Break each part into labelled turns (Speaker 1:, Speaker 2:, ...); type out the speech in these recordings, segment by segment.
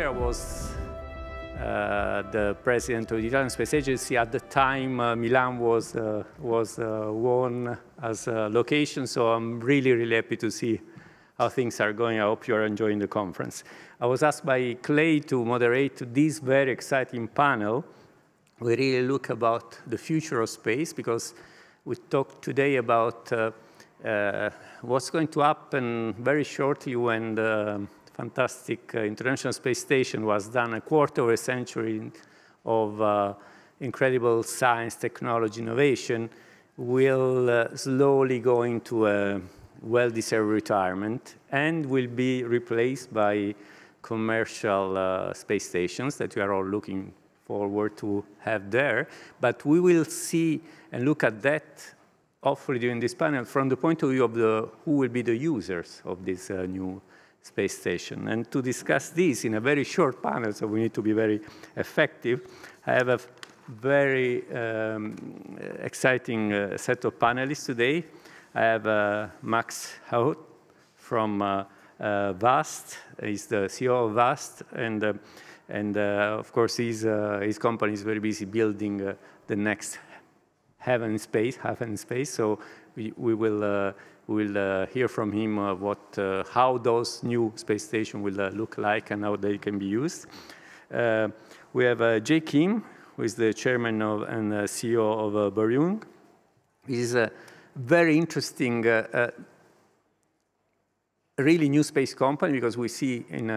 Speaker 1: year, I was the president of the Italian Space Agency. At the time, Milan was won as a location, so I'm really, really happy to see how things are going. I hope you're enjoying the conference. I was asked by Clay to moderate this very exciting panel. We really look about the future of space, because we talked today about what's going to happen very shortly when the fantastic International Space Station was done, a quarter of a century of incredible science, technology, innovation, will slowly go into a well-deserved retirement and will be replaced by commercial space stations that we are all looking forward to have there. But we will see and look at that, hopefully during this panel, from the point of view of who will be the users of this new space station. And to discuss this in a very short panel, so we need to be very effective, I have a very exciting set of panelists today. I have Max Haut from VAST. He's the CEO of VAST, and of course, his company is very busy building the next heaven in space. So we will hear from him how those new space stations will look like and how they can be used. We have Jay Kim, who is the chairman and CEO of Boryung. He's a very interesting, really new space company, because we see in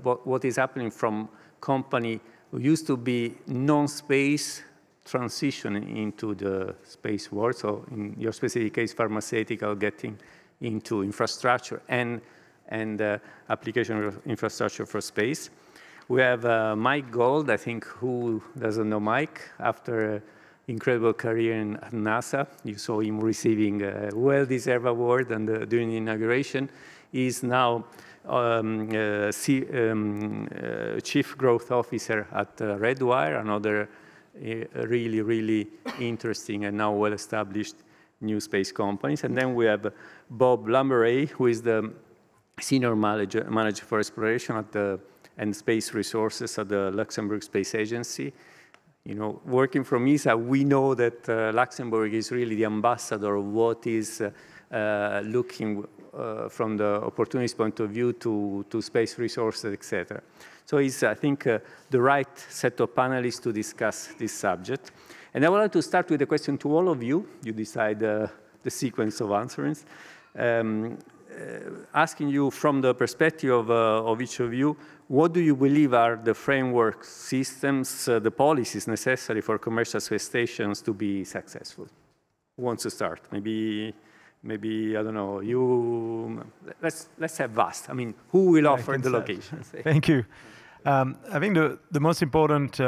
Speaker 1: what is happening from company who used to be non-space transitioning into the space world. So in your specific case, pharmaceutical, getting into infrastructure and application of infrastructure for space. We have Mike Gold. I think who doesn't know Mike? After an incredible career at NASA, you saw him receiving a well-deserved award during the inauguration. He's now Chief Growth Officer at Redwire, another really, really interesting and now well-established new space companies. And then we have Bob Lamberay, who is the Senior Manager for Exploration and Space Resources at the Luxembourg Space Agency. You know, working from ESA, we know that Luxembourg is really the ambassador of what is looking from the opportunities point of view to space resources, etc. So it's, I think, the right set of panelists to discuss this subject. And I would like to start with a question to all of you. You decide the sequence of answers. Asking you from the perspective of each of you, what do you believe are the framework systems, the policies necessary for commercial space stations to be successful? Who wants to start? Maybe I don't know. You. Let's have VAST. I mean, who will offer the locations?
Speaker 2: Thank you. I think the most important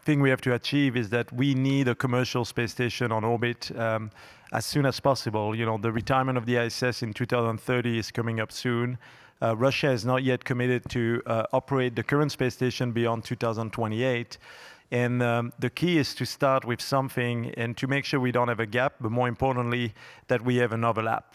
Speaker 2: thing we have to achieve is that we need a commercial space station on orbit as soon as possible. You know, the retirement of the ISS in 2030 is coming up soon. Russia is not yet committed to operate the current space station beyond 2028. And the key is to start with something and to make sure we don't have a gap, but more importantly, that we have an overlap.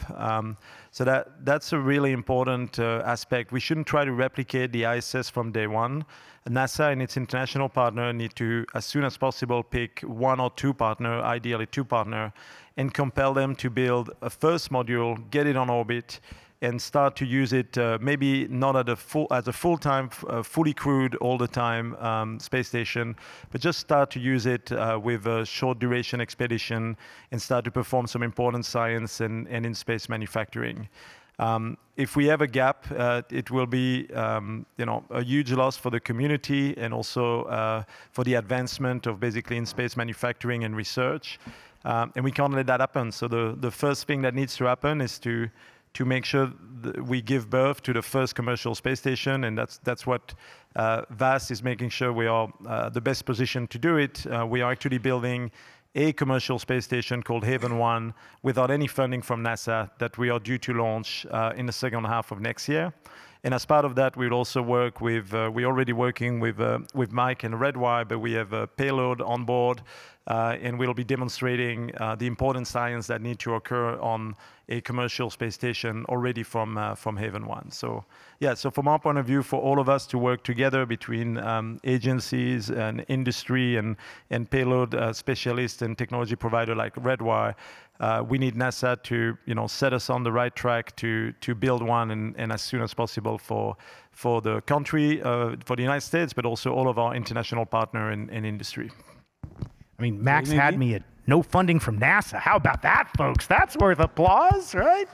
Speaker 2: So that's a really important aspect. We shouldn't try to replicate the ISS from day one. NASA and its international partner need to, as soon as possible, pick one or two partners, ideally two partners, and compel them to build a first module, get it on orbit, and start to use it, maybe not as a full-time, fully crewed all the time space station, but just start to use it with a short duration expedition and start to perform some important science and in-space manufacturing. If we have a gap, it will be a huge loss for the community and also for the advancement of basically in-space manufacturing and research. And we can't let that happen. So the first thing that needs to happen is to make sure that we give birth to the first commercial space station, and that's what VAST is making sure we are the best position to do it. We are actually building a commercial space station called Haven 1 without any funding from NASA that we are due to launch in the second half of next year. And as part of that, we'll also work with, we're already working with Mike and Redwire, but we have a payload on board and we'll be demonstrating the important science that need to occur on a commercial space station already from Haven 1. So yeah, so from our point of view, for all of us to work together between agencies and industry and payload specialists and technology provider like Redwire, we need NASA to set us on the right track to build one and as soon as possible for the country, for the United States, but also all of our international partner and industry.
Speaker 3: I mean, Max had me at no funding from NASA. How about that, folks? That's worth applause, right?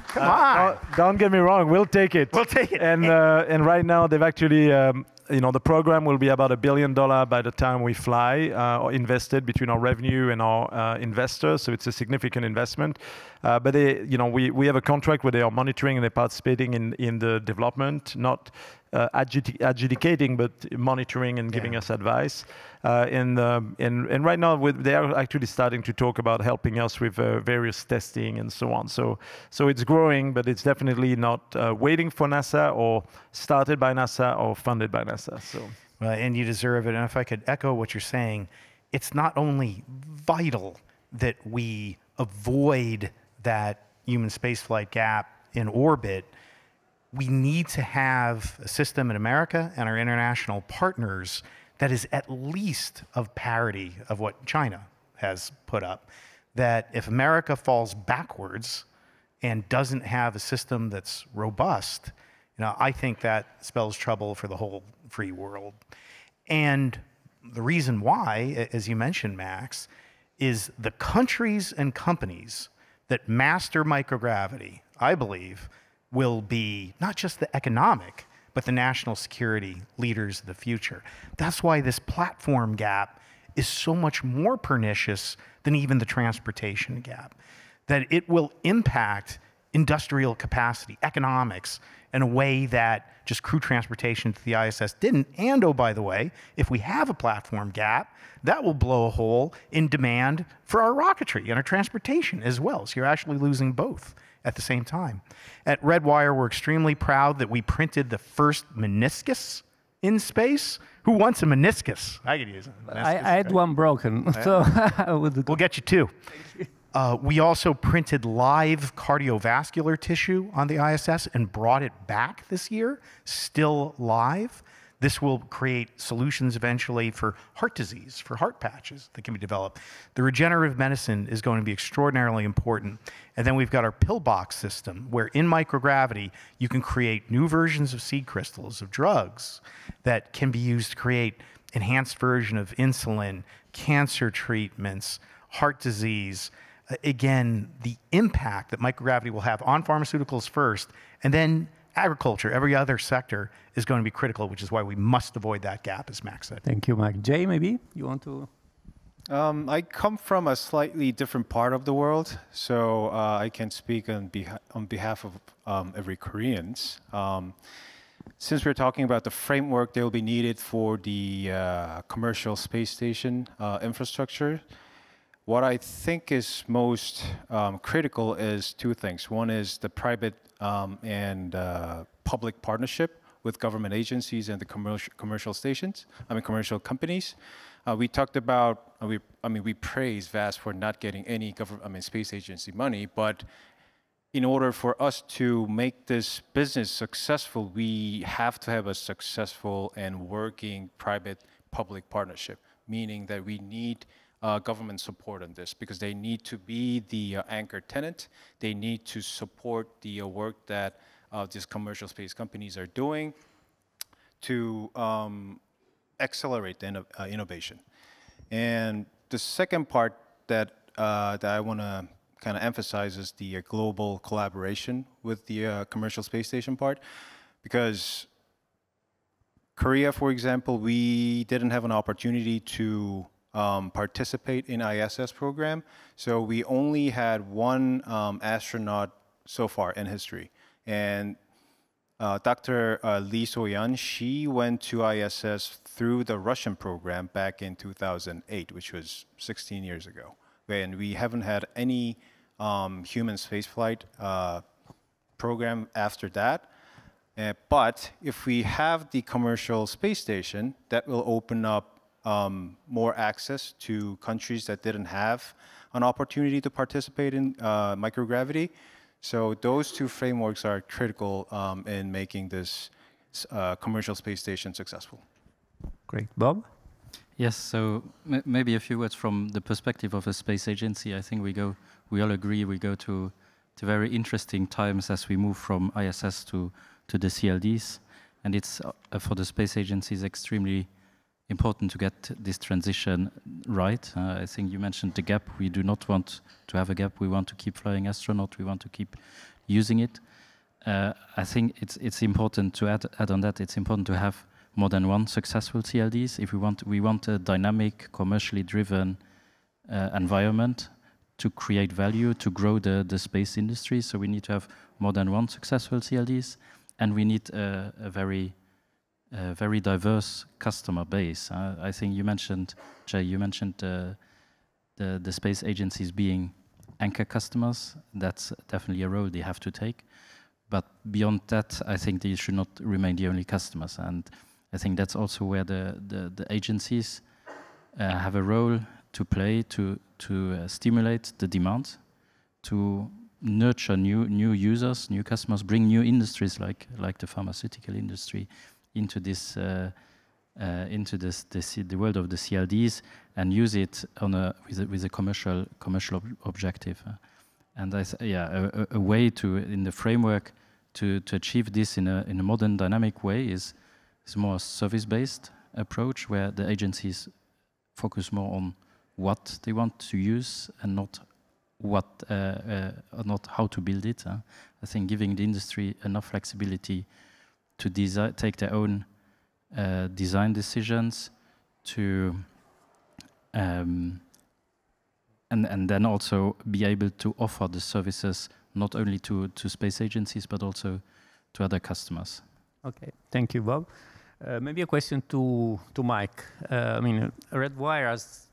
Speaker 3: Come on.
Speaker 2: Don't get me wrong. We'll take it.
Speaker 3: We'll take it.
Speaker 2: And right now, they've actually, the program will be about $1 billion by the time we fly, or invested between our revenue and our investors. So it's a significant investment. But we have a contract where they are monitoring and they're participating in the development, not adjudicating, but monitoring and giving us advice. And right now, they are actually starting to talk about helping us with various testing and so on. So it's growing, but it's definitely not waiting for NASA or started by NASA or funded by NASA. So.
Speaker 3: Well, and you deserve it. And if I could echo what you're saying, it's not only vital that we avoid that human spaceflight gap in orbit, we need to have a system in America and our international partners that is at least of parity of what China has put up. That if America falls backwards and doesn't have a system that's robust, I think that spells trouble for the whole free world. And the reason why, as you mentioned, Max, is the countries and companies that master microgravity, I believe, will be not just the economic, but the national security leaders of the future. That's why this platform gap is so much more pernicious than even the transportation gap. That it will impact industrial capacity, economics, in a way that just crew transportation to the ISS didn't. And oh, by the way, if we have a platform gap, that will blow a hole in demand for our rocketry and our transportation as well. So you're actually losing both at the same time. At Redwire, we're extremely proud that we printed the first meniscus in space. Who wants a meniscus? I could use a meniscus.
Speaker 1: I had one broken, so I would.
Speaker 3: We'll get you two. We also printed live cardiovascular tissue on the ISS and brought it back this year, still live. This will create solutions eventually for heart disease, for heart patches that can be developed. The regenerative medicine is going to be extraordinarily important. And then we've got our pillbox system, where in microgravity, you can create new versions of seed crystals of drugs that can be used to create enhanced version of insulin, cancer treatments, heart disease. Again, the impact that microgravity will have on pharmaceuticals first, and then agriculture, every other sector is going to be critical, which is why we must avoid that gap, as Max said.
Speaker 1: Thank you, Mike. Jay, maybe you want to?
Speaker 4: I come from a slightly different part of the world, so I can speak on behalf of every Koreans. Since we're talking about the framework that will be needed for the commercial space station infrastructure, what I think is most critical is two things. One is the private and public partnership with government agencies and the commercial stations, commercial companies. We talked about, we praise VAST for not getting any space agency money, but in order for us to make this business successful, we have to have a successful and working private-public partnership, meaning that we need government support on this, because they need to be the anchor tenant. They need to support the work that these commercial space companies are doing to accelerate the innovation. And the second part that I want to kind of emphasize is the global collaboration with the commercial space station part, because Korea, for example, we didn't have an opportunity to participate in ISS program. So we only had one astronaut so far in history. And Dr. Lee So-yeon, she went to ISS through the Russian program back in 2008, which was 16 years ago. And we haven't had any human spaceflight program after that. But if we have the commercial space station, that will open up more access to countries that didn't have an opportunity to participate in microgravity. So those two frameworks are critical in making this commercial space station successful.
Speaker 1: Great. Bob?
Speaker 5: Yes, so maybe a few words from the perspective of a space agency. I think we all agree we go to very interesting times as we move from ISS to the CLDs. And it's, for the space agencies, extremely important to get this transition right. I think you mentioned the gap. We do not want to have a gap. We want to keep flying astronauts. We want to keep using it. I think it's important to add on that. It's important to have more than one successful CLDs. If we want a dynamic, commercially driven environment to create value, to grow the space industry. So we need to have more than one successful CLDs, and we need a very diverse customer base. I think you mentioned, Jay, the space agencies being anchor customers. That's definitely a role they have to take. But beyond that, I think they should not remain the only customers. And I think that's also where the agencies have a role to play to stimulate the demand, to nurture new users, new customers, bring new industries like the pharmaceutical industry into this the world of the CLDs, and use it with a commercial objective. And a way to, in the framework, to achieve this in a modern, dynamic way is more a service-based approach, where the agencies focus more on what they want to use and not how to build it. I think giving the industry enough flexibility to take their own design decisions, to and then also be able to offer the services not only to space agencies but also to other customers.
Speaker 1: Okay, thank you, Bob. Maybe a question to Mike. I mean, Redwire has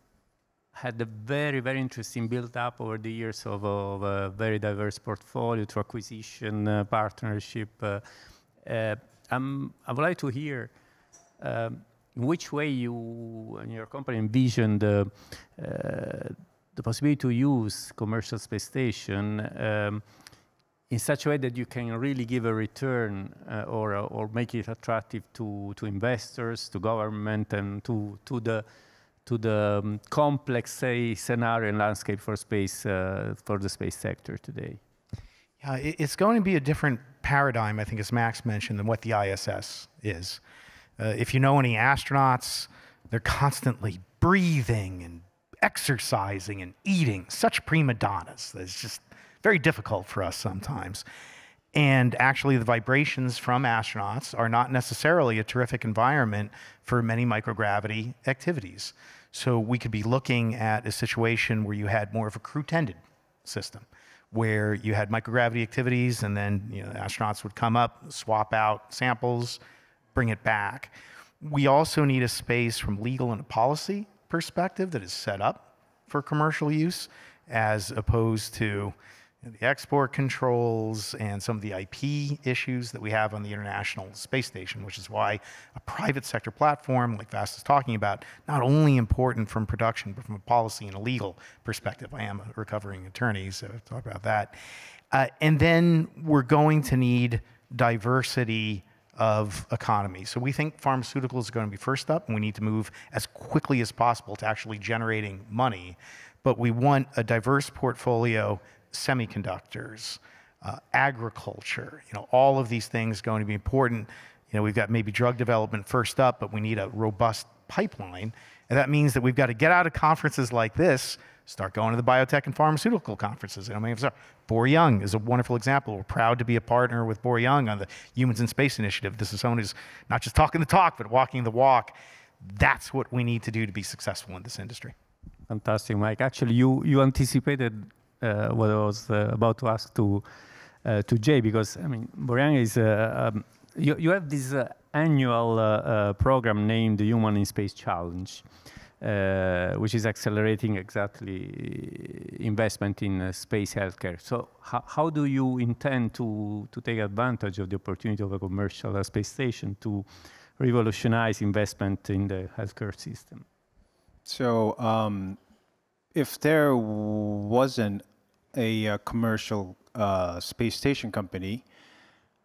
Speaker 1: had a very, very interesting build-up over the years of a very diverse portfolio through acquisition, partnership. I would like to hear in which way you and your company envision the possibility to use commercial space station in such a way that you can really give a return or make it attractive to investors, to government, and to the complex, say, scenario and landscape for space for the space sector today.
Speaker 3: Yeah, it's going to be a different paradigm, I think, as Max mentioned, than what the ISS is. If you know any astronauts, they're constantly breathing and exercising and eating, such prima donnas. It's just very difficult for us sometimes. And actually, the vibrations from astronauts are not necessarily a terrific environment for many microgravity activities. So we could be looking at a situation where you had more of a crew-tended system, where you had microgravity activities, and then astronauts would come up, swap out samples, bring it back. We also need a space from legal and a policy perspective that is set up for commercial use, as opposed to the export controls and some of the IP issues that we have on the International Space Station, which is why a private sector platform like VAST is talking about, not only important from production, but from a policy and a legal perspective. I am a recovering attorney, so I'll talk about that. And then we're going to need diversity of economy. So we think pharmaceuticals are going to be first up, and we need to move as quickly as possible to actually generating money. But we want a diverse portfolio, semiconductors, agriculture, all of these things going to be important. We've got maybe drug development first up, but we need a robust pipeline. And that means that we've got to get out of conferences like this, start going to the biotech and pharmaceutical conferences. Bohr-Young is a wonderful example. We're proud to be a partner with Bohr-Young on the Humans in Space Initiative. This is someone who's not just talking the talk, but walking the walk. That's what we need to do to be successful in this industry.
Speaker 1: Fantastic, Mike. Actually, you anticipated what I was about to ask to Jay, because I mean, Bohr-Young is you have this annual program named the Human in Space Challenge, which is accelerating exactly investment in space healthcare. So how do you intend to take advantage of the opportunity of a commercial space station to revolutionize investment in the healthcare system?
Speaker 4: So if there wasn't a commercial space station company,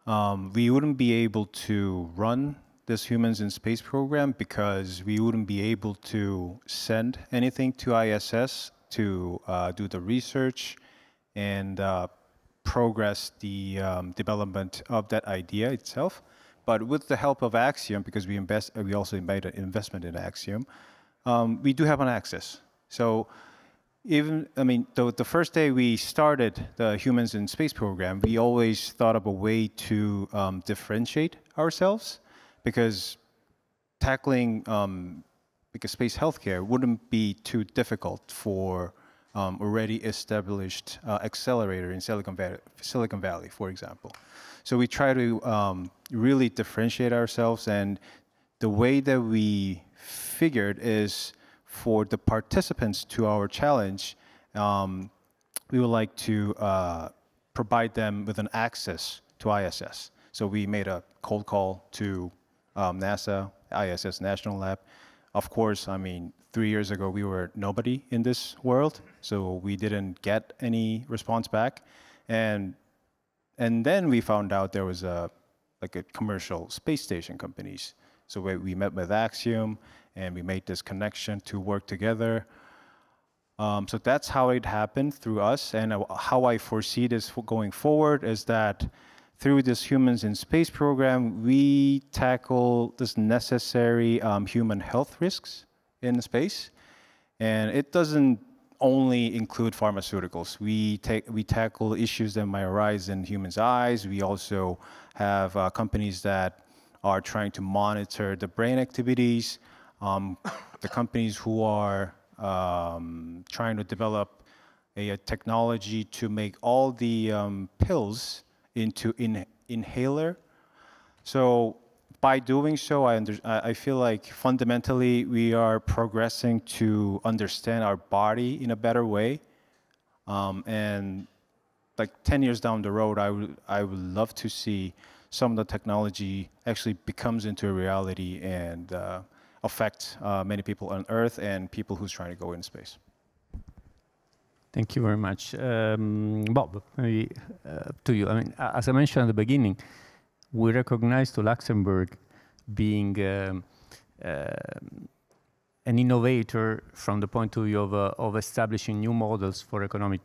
Speaker 4: we wouldn't be able to run this Humans in Space program because we wouldn't be able to send anything to ISS to do the research and progress the development of that idea itself. But with the help of Axiom, because we also made an investment in Axiom, we do have an access. So even, I mean, the first day we started the Humans in Space program, we always thought of a way to differentiate ourselves, because tackling because space healthcare wouldn't be too difficult for already established accelerator in Silicon Valley, for example. So we try to really differentiate ourselves, and the way that we figured is for the participants to our challenge, we would like to provide them with an access to ISS. So we made a cold call to NASA, ISS National Lab. Of course, I mean, 3 years ago, we were nobody in this world, so we didn't get any response back. And then we found out there was a commercial space station companies. So we met with Axiom, and we made this connection to work together. So that's how it happened through us. And how I foresee this going forward is that through this Humans in Space program, we tackle this necessary human health risks in space. And it doesn't only include pharmaceuticals. We tackle issues that might arise in humans' eyes. We also have companies that are trying to monitor the brain activities. The companies who are trying to develop a technology to make all the pills into inhaler. So by doing so, I feel like fundamentally we are progressing to understand our body in a better way. And like 10 years down the road, I would love to see some of the technology actually becomes into a reality and affect many people on Earth and people who's trying to go into space.
Speaker 1: Thank you very much. Bob, maybe to you. I mean, as I mentioned at the beginning, we recognize to Luxembourg being an innovator from the point of view of establishing new models for economic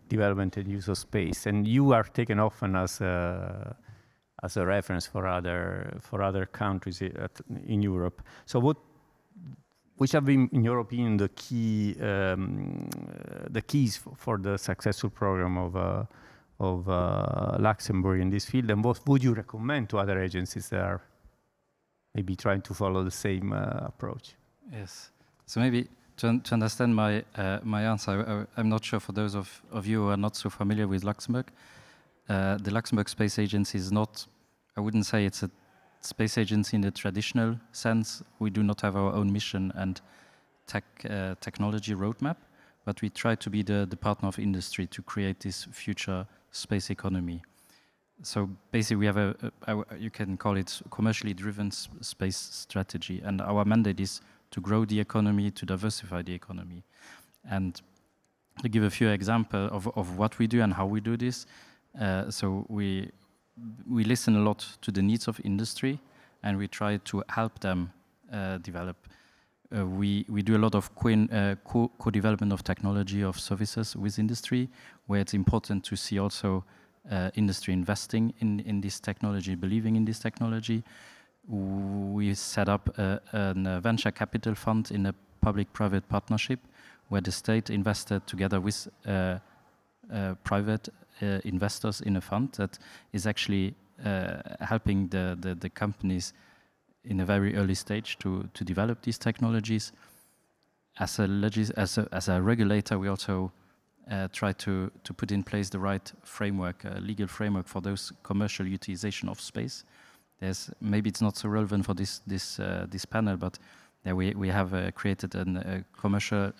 Speaker 1: development and use of space. And you are taken often as a reference for other countries in Europe. So which have been, in your opinion, the keys for the successful program of Luxembourg in this field, and what would you recommend to other agencies that are maybe trying to follow the same approach?
Speaker 5: Yes. So maybe to understand my answer, I'm not sure for those of you who are not so familiar with Luxembourg. The Luxembourg Space Agency is not, I wouldn't say it's a space agency in the traditional sense. We do not have our own mission and technology roadmap, but we try to be the partner of industry to create this future space economy. So basically we have you can call it commercially driven space strategy, and our mandate is to grow the economy, to diversify the economy. And to give a few examples of what we do and how we do this, so we listen a lot to the needs of industry, and we try to help them develop. We do a lot of co-development of technology, of services with industry, where it's important to see also industry investing in this technology, believing in this technology. We set up a venture capital fund in a public-private partnership, where the state invested together with private investors in a fund that is actually helping the companies in a very early stage to develop these technologies. As a regulator, we also try to put in place the right framework, legal framework for those commercial utilization of space. Maybe it's not so relevant for this panel, but we have created a commercial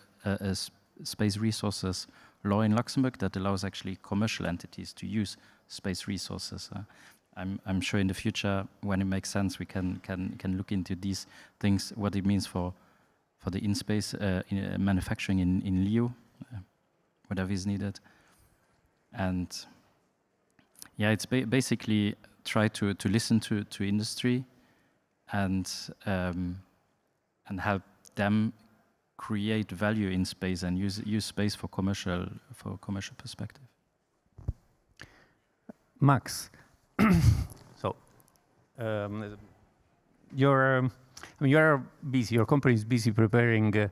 Speaker 5: space resources law in Luxembourg that allows actually commercial entities to use space resources. I'm sure in the future, when it makes sense, we can look into these things, what it means for the in-space manufacturing in LEO, whatever is needed. And yeah, it's basically try to listen to industry and help them create value in space and use space for commercial perspective.
Speaker 1: Max, so you're busy. Your company is busy preparing the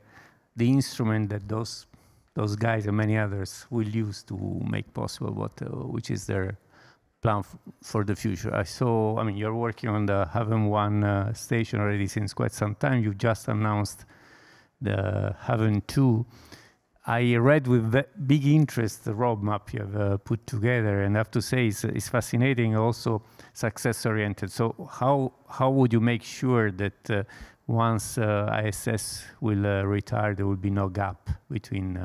Speaker 1: instrument that those guys and many others will use to make possible which is their plan for the future. I mean, you're working on the Haven 1 station already since quite some time. You just announced the Haven 2. I read with big interest the roadmap you have put together, and I have to say it's fascinating, also success-oriented. So how would you make sure that once ISS will retire, there will be no gap between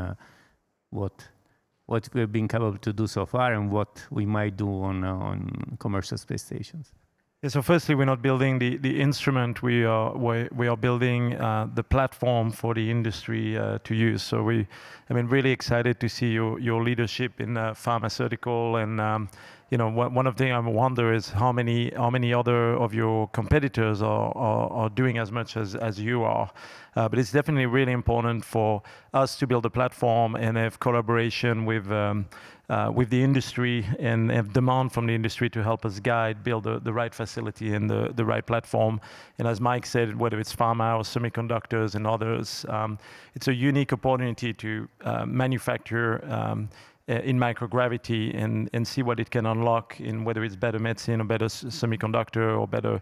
Speaker 1: what we've been capable to do so far and what we might do on commercial space stations?
Speaker 2: Yeah, so firstly, we're not building the instrument. We are building the platform for the industry to use. So really excited to see your leadership in pharmaceutical, and one of the things I wonder is how many other of your competitors are doing as much as you are. But it's definitely really important for us to build a platform and have collaboration with the industry and have demand from the industry to help us build the right facility and the right platform. And as Mike said, whether it's pharma or semiconductors and others, it's a unique opportunity to manufacture in microgravity and see what it can unlock in whether it's better medicine or better semiconductor or better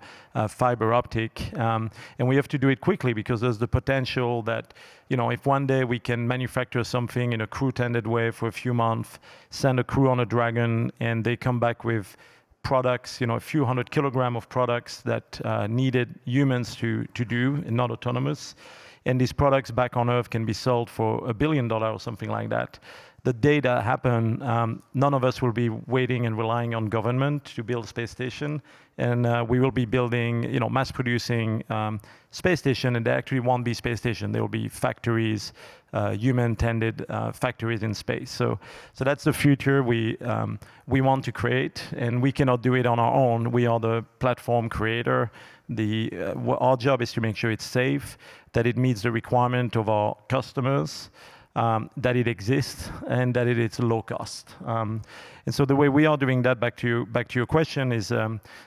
Speaker 2: fiber optic. And we have to do it quickly because there's the potential that, if one day we can manufacture something in a crew-tended way for a few months, send a crew on a Dragon, and they come back with products, a few 100 kilograms of products that needed humans to do and not autonomous. And these products back on Earth can be sold for $1 billion or something like that. The day that happen, none of us will be waiting and relying on government to build a space station, and we will be building, mass-producing space station, and they actually won't be space station. There will be factories, human-tended factories in space. So that's the future we want to create, and we cannot do it on our own. We are the platform creator. Our job is to make sure it's safe, that it meets the requirement of our customers, that it exists, and that it is low cost. And so the way we are doing that, back to your question, is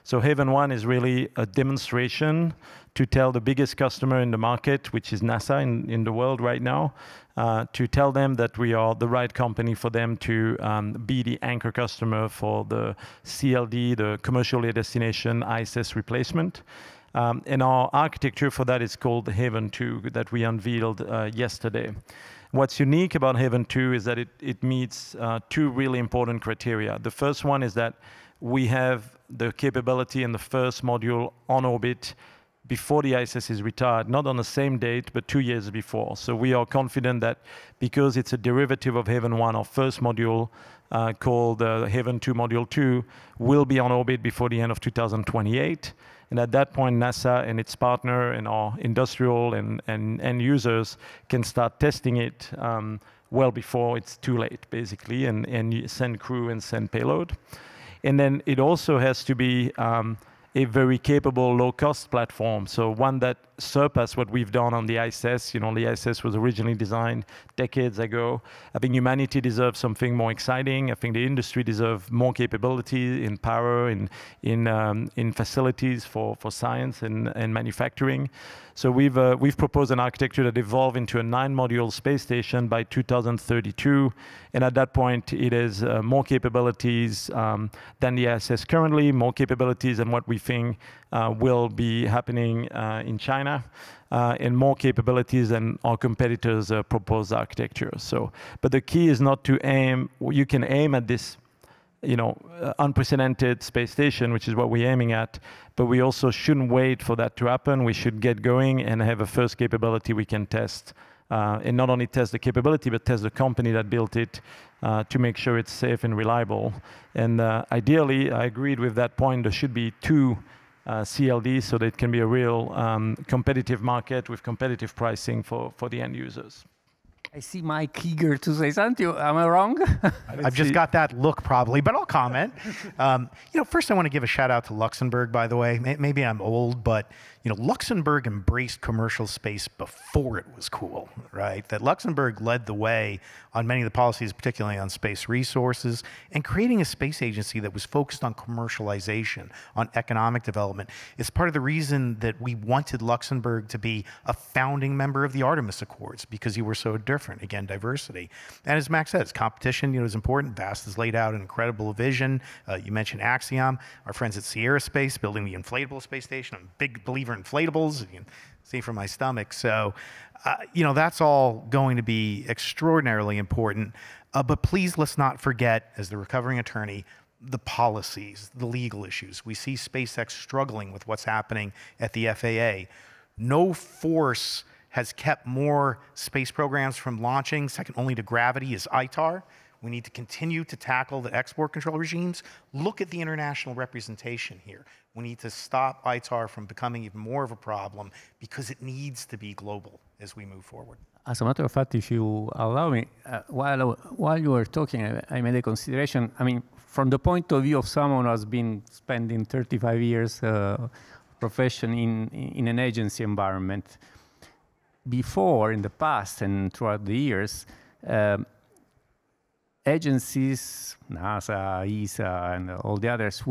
Speaker 2: so Haven 1 is really a demonstration to tell the biggest customer in the market, which is NASA in the world right now, to tell them that we are the right company for them to be the anchor customer for the CLD, the commercial air destination ISS replacement. And our architecture for that is called Haven 2 that we unveiled yesterday. What's unique about Haven 2 is that it meets two really important criteria. The first one is that we have the capability in the first module on orbit before the ISS is retired, not on the same date, but 2 years before. So we are confident that because it's a derivative of Haven 1, our first module called Haven 2 Module 2 will be on orbit before the end of 2028. And at that point, NASA and its partner and our industrial and end users can start testing it well before it's too late, basically, and send crew and send payload. And then it also has to be a very capable low-cost platform, so one that surpasses what we've done on the ISS. The ISS was originally designed decades ago. I think humanity deserves something more exciting. I think the industry deserves more capability in power, in facilities for science and manufacturing. So we've proposed an architecture that evolves into a 9-module space station by 2032, and at that point, it has more capabilities than the ISS currently, more capabilities than what we think will be happening in China, and more capabilities than our competitors' proposed architecture. But the key is not to aim. You can aim at this, unprecedented space station, which is what we're aiming at. But we also shouldn't wait for that to happen. We should get going and have a first capability we can test, and not only test the capability, but test the company that built it to make sure it's safe and reliable. And ideally, I agreed with that point. There should be two CLD so that it can be a real competitive market with competitive pricing for the end users.
Speaker 1: I see Mike eager to say something. Am I wrong?
Speaker 3: I've just got that look probably, but I'll comment. First I want to give a shout out to Luxembourg, by the way. Maybe I'm old, but Luxembourg embraced commercial space before it was cool, right? That Luxembourg led the way on many of the policies, particularly on space resources, and creating a space agency that was focused on commercialization, on economic development. It's part of the reason that we wanted Luxembourg to be a founding member of the Artemis Accords, because you were so different. Again, diversity. And as Max says, competition is important. VAST has laid out an incredible vision. You mentioned Axiom, our friends at Sierra Space building the inflatable space station. I'm a big believer in inflatables. You can see from my stomach. So, that's all going to be extraordinarily important. But please, let's not forget, as the recovering attorney, the policies, the legal issues. We see SpaceX struggling with what's happening at the FAA. No force has kept more space programs from launching, second only to gravity, is ITAR. We need to continue to tackle the export control regimes. Look at the international representation here. We need to stop ITAR from becoming even more of a problem because it needs to be global as we move forward.
Speaker 1: As a matter of fact, if you allow me, while you were talking, I made a consideration. I mean, from the point of view of someone who has been spending 35 years profession in an agency environment, before, in the past and throughout the years, agencies, NASA, ESA, and all the others,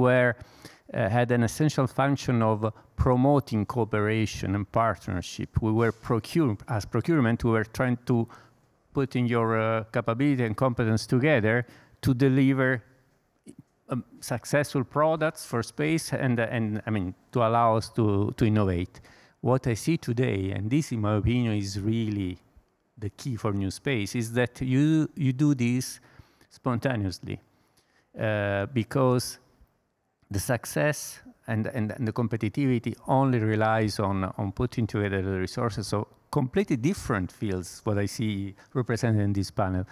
Speaker 1: had an essential function of promoting cooperation and partnership. We were as procurement, we were trying to put in your capability and competence together to deliver successful products for space and I mean, to allow us to innovate. What I see today, and this in my opinion is really the key for new space, is that you do this spontaneously because the success and the competitivity only relies on putting together the resources. So completely different fields, what I see represented in this panel.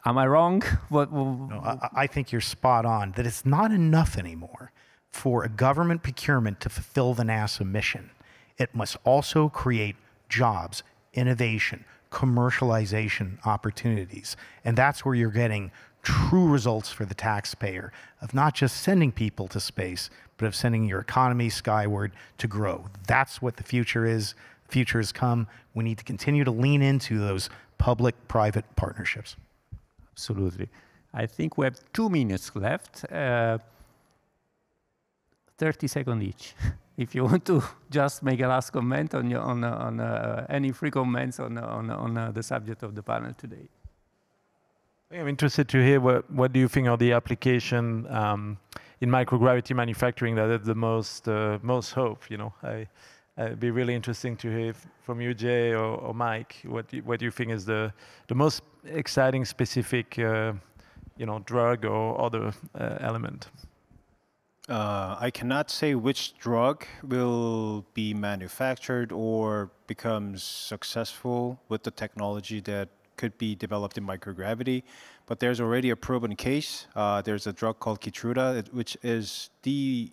Speaker 1: Am I wrong?
Speaker 3: No, I think you're spot on, that it's not enough anymore for a government procurement to fulfill the NASA mission. It must also create jobs, innovation, commercialization opportunities. And that's where you're getting true results for the taxpayer of not just sending people to space, but of sending your economy skyward to grow. That's what the future is. The future has come. We need to continue to lean into those public-private partnerships.
Speaker 1: Absolutely. I think we have 2 minutes left. 30 seconds each. If you want to just make a last comment on any free comments on the subject of the panel today.
Speaker 2: I'm interested to hear what do you think are the application in microgravity manufacturing that have the most hope. It'd be really interesting to hear from you, Jay or Mike. What do you think is the most exciting specific drug or other element?
Speaker 4: I cannot say which drug will be manufactured or becomes successful with the technology that could be developed in microgravity, but there's already a proven case. There's a drug called Keytruda, which is the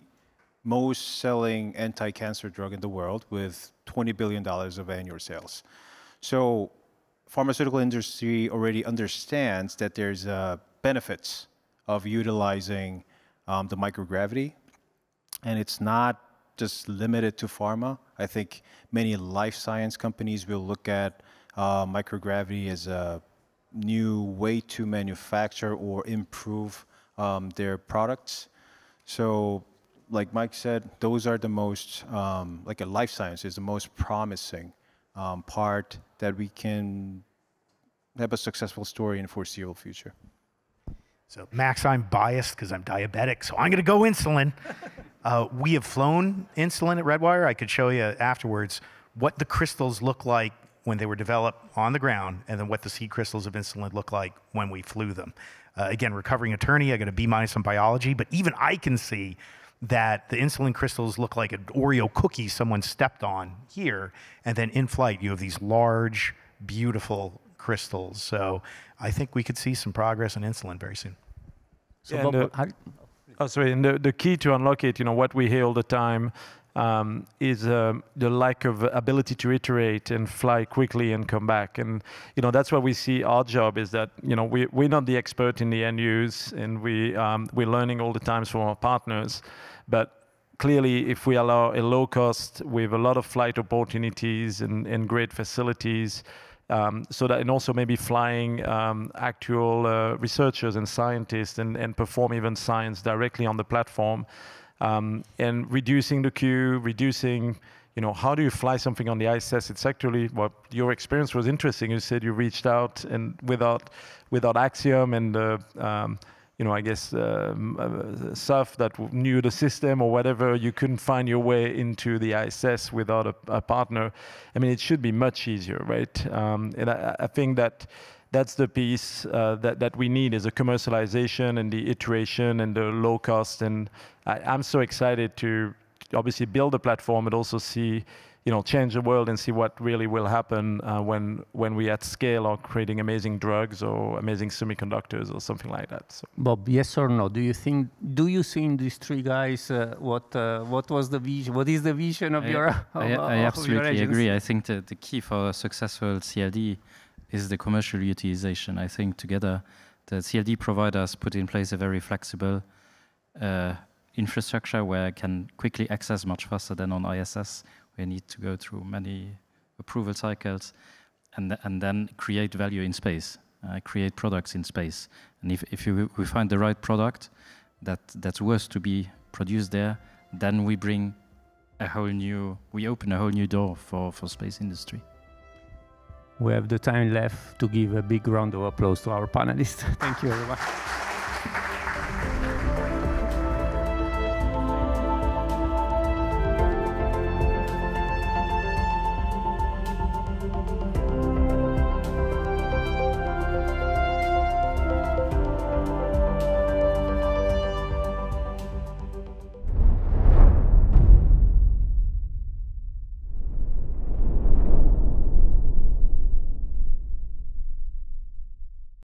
Speaker 4: most selling anti-cancer drug in the world with $20 billion of annual sales. So pharmaceutical industry already understands that there's benefits of utilizing the microgravity, and it's not just limited to pharma. I think many life science companies will look at microgravity as a new way to manufacture or improve their products. So, like Mike said, those are the most, like a life science is the most promising part that we can have a successful story in the foreseeable future.
Speaker 3: So Max, I'm biased because I'm diabetic, so I'm going to go insulin. We have flown insulin at Redwire. I could show you afterwards what the crystals look like when they were developed on the ground, and then what the seed crystals of insulin look like when we flew them. Again, recovering attorney, I got a B- on biology, but even I can see that the insulin crystals look like an Oreo cookie someone stepped on here, and then in flight you have these large, beautiful crystals. So I think we could see some progress in insulin very soon.
Speaker 1: So
Speaker 2: Oh, sorry. And the key to unlock it, what we hear all the time is the lack of ability to iterate and fly quickly and come back. And that's why we see our job is that we're not the expert in the end use, and we're learning all the time from our partners. But clearly, if we allow a low cost with a lot of flight opportunities and great facilities, so that, and also maybe flying actual researchers and scientists and perform even science directly on the platform, and reducing the queue, reducing, how do you fly something on the ISS? It's actually, well, your experience was interesting. You said you reached out and without Axiom and I guess SUF that knew the system or whatever, you couldn't find your way into the ISS without a partner. I mean, it should be much easier, right? And I think that's the piece that we need, is a commercialization and the iteration and the low cost. And I'm so excited to obviously build a platform, but also see, change the world and see what really will happen when we at scale are creating amazing drugs or amazing semiconductors or something like that. So.
Speaker 1: Bob, yes or no? Do you see in these three guys what was the vision? What is the vision of your?
Speaker 5: I absolutely agree. I think the key for a successful CLD is the commercial utilization. I think together the CLD providers put in place a very flexible infrastructure where I can quickly access much faster than on ISS. We need to go through many approval cycles and then create value in space, create products in space. And if we find the right product that's worth to be produced there, then we open a whole new door for space industry.
Speaker 1: We have the time left to give a big round of applause to our panelists. Thank you very much.